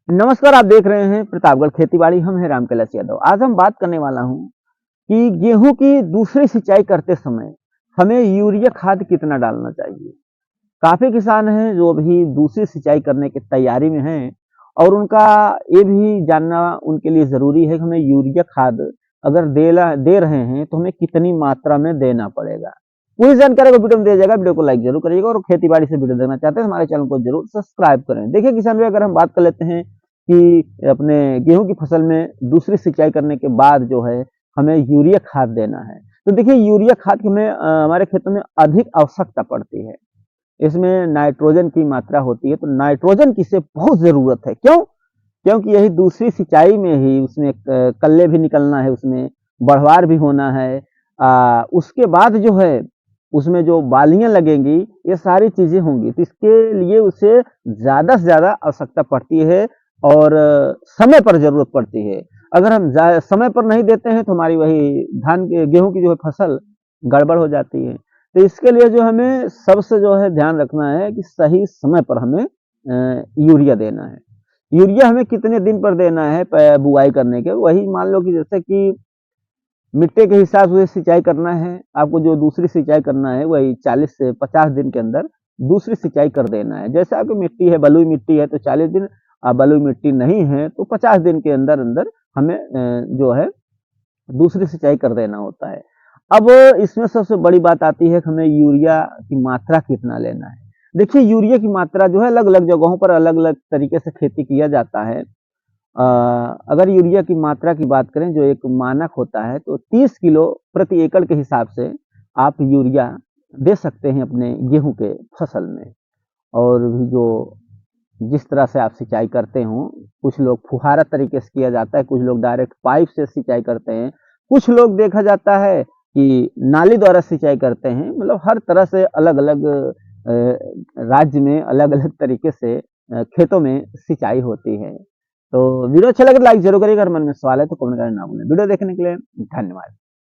नमस्कार, आप देख रहे हैं प्रतापगढ़ खेतीबाड़ी। हम हैं राम कैलाश यादव। आज हम बात करने वाला हूं कि गेहूं की दूसरी सिंचाई करते समय हमें यूरिया खाद कितना डालना चाहिए। काफी किसान हैं जो अभी दूसरी सिंचाई करने की तैयारी में हैं और उनका ये भी जानना उनके लिए जरूरी है कि हमें यूरिया खाद अगर दे रहे हैं तो हमें कितनी मात्रा में देना पड़ेगा। पूरी जानकारी को वीडियो में दिया जाएगा। वीडियो को लाइक जरूर करिएगा और खेती बाड़ी से वीडियो देखना चाहते हैं हमारे चैनल को जरूर सब्सक्राइब करें। देखिए किसान भाई, अगर हम बात कर लेते हैं कि अपने गेहूं की फसल में दूसरी सिंचाई करने के बाद जो है हमें यूरिया खाद देना है, तो देखिए यूरिया खाद की हमें हमारे खेतों में अधिक आवश्यकता पड़ती है। इसमें नाइट्रोजन की मात्रा होती है, तो नाइट्रोजन की से बहुत जरूरत है। क्यों? क्योंकि यही दूसरी सिंचाई में ही उसमें कल्ले भी निकलना है, उसमें बढ़वार भी होना है। उसके बाद जो है उसमें जो बालियां लगेंगी, ये सारी चीजें होंगी, तो इसके लिए उसे ज्यादा से ज्यादा आवश्यकता पड़ती है और समय पर जरूरत पड़ती है। अगर हम समय पर नहीं देते हैं तो हमारी वही धान के गेहूं की जो है फसल गड़बड़ हो जाती है। तो इसके लिए जो हमें सबसे जो है ध्यान रखना है कि सही समय पर हमें यूरिया देना है। यूरिया हमें कितने दिन पर देना है बुआई करने के, वही मान लो कि जैसे कि मिट्टी के हिसाब से सिंचाई करना है। आपको जो दूसरी सिंचाई करना है वही 40 से 50 दिन के अंदर दूसरी सिंचाई कर देना है। जैसे आपकी मिट्टी है, बलुई मिट्टी है तो 40 दिन, बलुई मिट्टी नहीं है तो 50 दिन के अंदर अंदर हमें जो है दूसरी सिंचाई कर देना होता है। अब इसमें सबसे बड़ी बात आती है कि हमें यूरिया की मात्रा कितना लेना है। देखिए यूरिया की मात्रा जो है अलग अलग जगहों पर अलग अलग तरीके से खेती किया जाता है। अगर यूरिया की मात्रा की बात करें जो एक मानक होता है, तो 30 किलो प्रति एकड़ के हिसाब से आप यूरिया दे सकते हैं अपने गेहूं के फसल में। और भी जो जिस तरह से आप सिंचाई करते हो, कुछ लोग फुहारा तरीके से किया जाता है, कुछ लोग डायरेक्ट पाइप से सिंचाई करते हैं, कुछ लोग देखा जाता है कि नाली द्वारा सिंचाई करते हैं। मतलब हर तरह से अलग अलग राज्य में अलग अलग तरीके से खेतों में सिंचाई होती है। तो वीडियो अच्छा लगे तो लाइक जरूर करिएगा। अगर मन में सवाल है तो कमेंट करना ना भूलें। वीडियो देखने के लिए धन्यवाद।